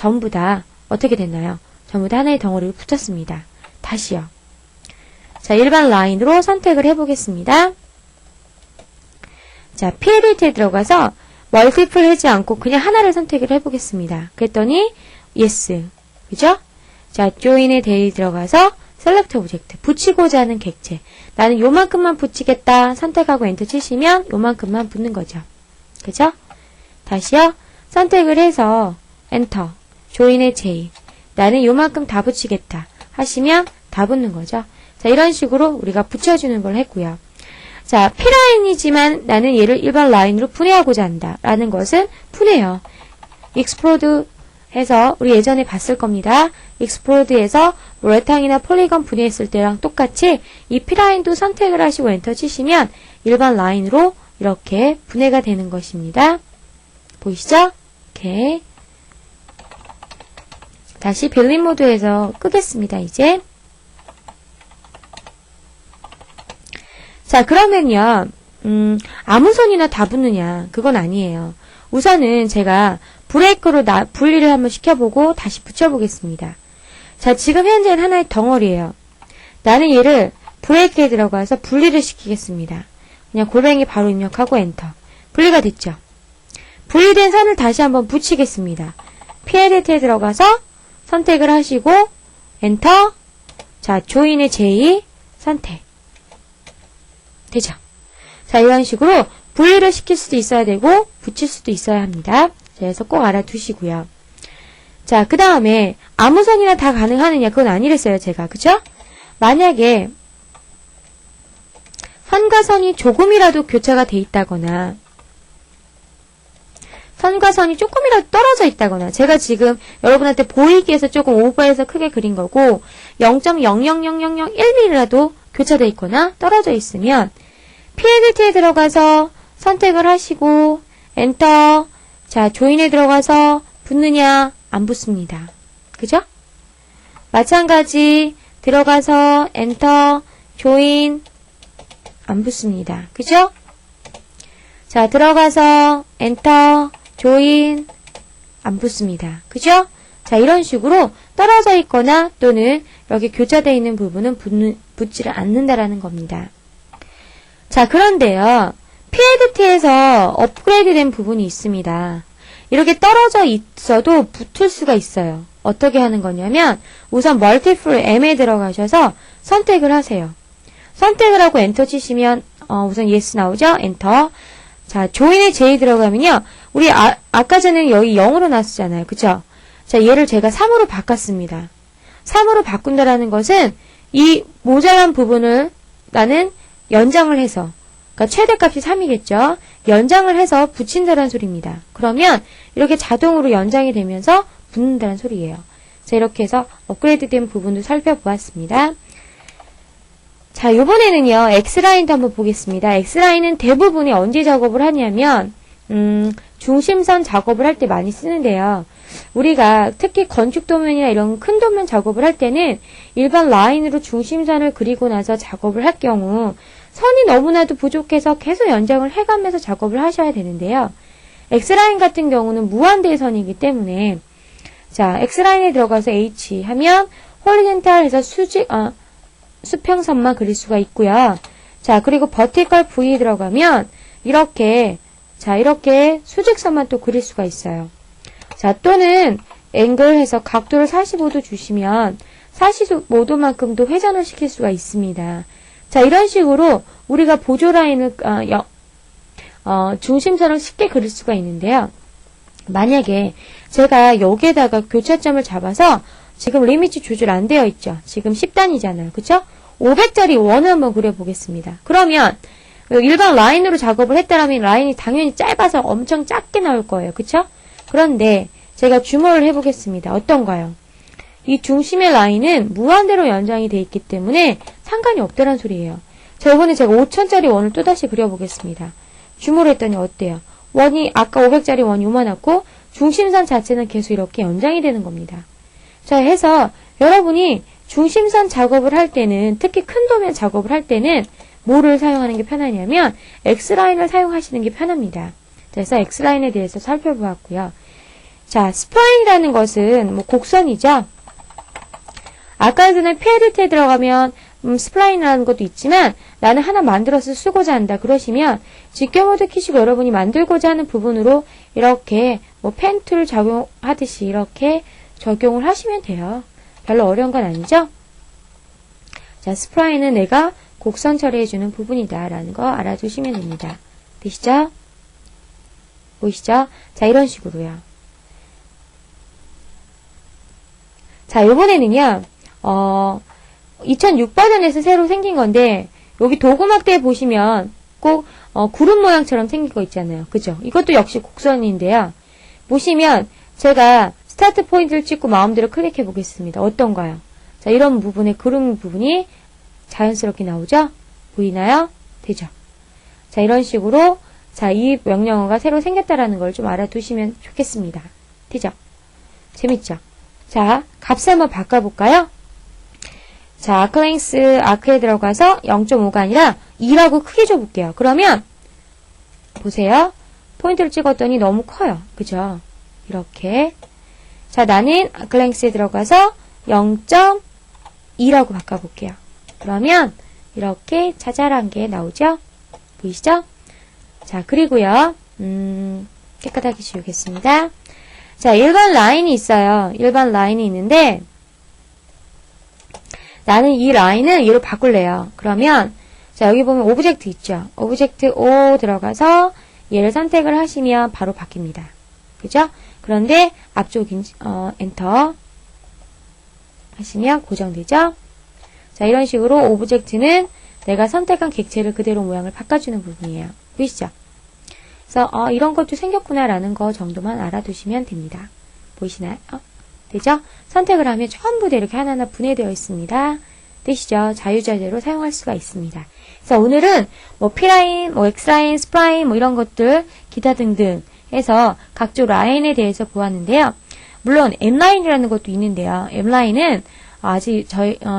전부 다 어떻게 됐나요? 전부 다 하나의 덩어리로 붙였습니다. 다시요. 자, 일반 라인으로 선택을 해보겠습니다. 자, PLDT에 들어가서 멀티플 하지 않고 그냥 하나를 선택을 해보겠습니다. 그랬더니 yes. 그죠? 자, join에 대에 들어가서 select object. 붙이고자 하는 객체. 나는 요만큼만 붙이겠다. 선택하고 엔터 치시면 요만큼만 붙는 거죠. 그죠? 다시요. 선택을 해서 엔터. join의 j. 나는 요만큼 다 붙이겠다. 하시면 다 붙는 거죠. 자, 이런 식으로 우리가 붙여주는 걸 했고요. 자, P라인이지만 나는 얘를 일반 라인으로 분해하고자 한다. 라는 것은 분해요. explode 해서 우리 예전에 봤을 겁니다. explode에서 렉탕이나 폴리건 분해했을 때랑 똑같이 이 P라인도 선택을 하시고 엔터 치시면 일반 라인으로 이렇게 분해가 되는 것입니다. 보이시죠? 오케이. 다시 빌린 모드에서 끄겠습니다, 이제. 자, 그러면요, 아무 선이나 다 붙느냐, 그건 아니에요. 우선은 제가 브레이크로 분리를 한번 시켜보고 다시 붙여보겠습니다. 자, 지금 현재는 하나의 덩어리예요. 나는 얘를 브레이크에 들어가서 분리를 시키겠습니다. 그냥 골뱅이 바로 입력하고 엔터. 분리가 됐죠? 분리된 선을 다시 한번 붙이겠습니다. PLDT에 들어가서 선택을 하시고 엔터. 자, 조인의 J 선택. 되죠? 자, 이런 식으로 분리를 시킬 수도 있어야 되고 붙일 수도 있어야 합니다. 그래서 꼭 알아두시고요. 자, 그 다음에 아무 선이나 다 가능하느냐, 그건 아니랬어요, 제가. 그죠? 만약에 선과 선이 조금이라도 교차가 돼 있다거나 선과 선이 조금이라도 떨어져 있다거나, 제가 지금 여러분한테 보이기 위해서 조금 오버해서 크게 그린 거고 0.0000001mm라도 교차돼 있거나 떨어져 있으면 PLDT에 들어가서 선택을 하시고 엔터. 자, 조인에 들어가서 붙느냐, 안 붙습니다. 그죠? 마찬가지 들어가서 엔터, 조인, 안 붙습니다. 그죠? 자, 들어가서 엔터, 조인, 안 붙습니다. 그죠? 자, 이런 식으로 떨어져 있거나 또는 여기 교차되어 있는 부분은 붙지를 않는다라는 겁니다. 자, 그런데요, PLDT에서 업그레이드된 부분이 있습니다. 이렇게 떨어져 있어도 붙을 수가 있어요. 어떻게 하는 거냐면 우선 멀티플 M에 들어가셔서 선택을 하세요. 선택을 하고 엔터 치시면 우선 yes 나오죠? 엔터. 자, 조인의 J 들어가면요. 우리 아까 전에 여기 0으로 놨었잖아요. 그쵸? 자, 얘를 제가 3으로 바꿨습니다. 3으로 바꾼다라는 것은 이 모자란 부분을 나는 연장을 해서, 그러니까 최대값이 3이겠죠. 연장을 해서 붙인다는 소리입니다. 그러면 이렇게 자동으로 연장이 되면서 붙는다는 소리예요. 자, 이렇게 해서 업그레이드된 부분도 살펴보았습니다. 자, 이번에는요, X라인도 한번 보겠습니다. X라인은 대부분이 언제 작업을 하냐면 중심선 작업을 할 때 많이 쓰는데요. 우리가 특히 건축 도면이나 이런 큰 도면 작업을 할 때는 일반 라인으로 중심선을 그리고 나서 작업을 할 경우 선이 너무나도 부족해서 계속 연장을 해가면서 작업을 하셔야 되는데요. X라인 같은 경우는 무한대의 선이기 때문에, 자, X라인에 들어가서 H 하면 horizontal 해서 수평선만 그릴 수가 있고요. 자, 그리고 vertical V에 들어가면 이렇게, 자, 이렇게 수직선만 또 그릴 수가 있어요. 자, 또는 앵글 해서 각도를 45도 주시면 45도만큼도 회전을 시킬 수가 있습니다. 자, 이런 식으로 우리가 보조 라인을 중심선을 쉽게 그릴 수가 있는데요. 만약에 제가 여기에다가 교차점을 잡아서 지금 리미트 조절 안 되어 있죠. 지금 10단이잖아요. 그쵸? 500짜리 원을 한번 그려보겠습니다. 그러면 일반 라인으로 작업을 했다면 라인이 당연히 짧아서 엄청 작게 나올 거예요. 그쵸? 그런데 제가 줌을 해보겠습니다. 어떤가요? 이 중심의 라인은 무한대로 연장이 되어 있기 때문에 상관이 없다는 소리예요. 자, 이번에 제가 5000짜리 원을 또다시 그려보겠습니다. 줌을 했더니 어때요? 원이 아까 500짜리 원이 요만하고 중심선 자체는 계속 이렇게 연장이 되는 겁니다. 자, 해서 여러분이 중심선 작업을 할 때는, 특히 큰 도면 작업을 할 때는 뭐를 사용하는 게 편하냐면 X라인을 사용하시는 게 편합니다. 그래서 X라인에 대해서 살펴보았고요. 자, 스프라인이라는 것은 뭐 곡선이죠. 아까 전에 페리트에 들어가면 스프라인이라는 것도 있지만 나는 하나 만들어서 쓰고자 한다. 그러시면 직경 모드 키시고 여러분이 만들고자 하는 부분으로 이렇게 뭐 펜 툴 적용하듯이 이렇게 적용을 하시면 돼요. 별로 어려운 건 아니죠? 자, 스프라인은 내가 곡선 처리해주는 부분이다 라는 거 알아두시면 됩니다. 되시죠? 보이시죠? 자, 이런 식으로요. 자, 요번에는요, 2006 버전에서 새로 생긴 건데, 여기 도구막대에 보시면 꼭, 구름 모양처럼 생긴 거 있잖아요. 그죠? 이것도 역시 곡선인데요. 보시면 제가 스타트 포인트를 찍고 마음대로 클릭해 보겠습니다. 어떤가요? 자, 이런 부분에 구름 부분이 자연스럽게 나오죠? 보이나요? 되죠? 자, 이런 식으로, 자, 이 명령어가 새로 생겼다라는 걸 좀 알아두시면 좋겠습니다. 되죠? 재밌죠? 자, 값을 한번 바꿔볼까요? 자, 아크랭스 아크에 들어가서 0.5가 아니라 2라고 크게 줘볼게요. 그러면 보세요. 포인트를 찍었더니 너무 커요. 그죠? 이렇게. 자, 나는 아크랭스에 들어가서 0.2라고 바꿔볼게요. 그러면 이렇게 자잘한 게 나오죠? 보이시죠? 자, 그리고요. 깨끗하게 지우겠습니다. 자, 일반 라인이 있어요. 일반 라인이 있는데 나는 이 라인을 얘로 바꿀래요. 그러면 자, 여기 보면 오브젝트 있죠? 오브젝트 O 들어가서 얘를 선택을 하시면 바로 바뀝니다. 그죠? 그런데 앞쪽 엔터 하시면 고정되죠? 자, 이런 식으로 오브젝트는 내가 선택한 객체를 그대로 모양을 바꿔주는 부분이에요. 보이시죠? 그래서 이런 것도 생겼구나라는 거 정도만 알아두시면 됩니다. 보이시나요? 되죠? 선택을 하면 전부 다 이렇게 하나하나 분해되어 있습니다. 되시죠? 자유자재로 사용할 수가 있습니다. 그래서 오늘은 뭐 P라인, 뭐 X라인, 스프라인 뭐 이런 것들 기타 등등 해서 각종 라인에 대해서 보았는데요. 물론 M라인이라는 것도 있는데요. M라인은 아직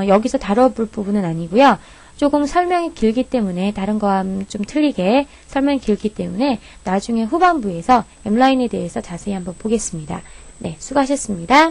여기서 다뤄볼 부분은 아니고요. 조금 설명이 길기 때문에 다른 거와 좀 틀리게 설명이 길기 때문에 나중에 후반부에서 M라인에 대해서 자세히 한번 보겠습니다. 네, 수고하셨습니다.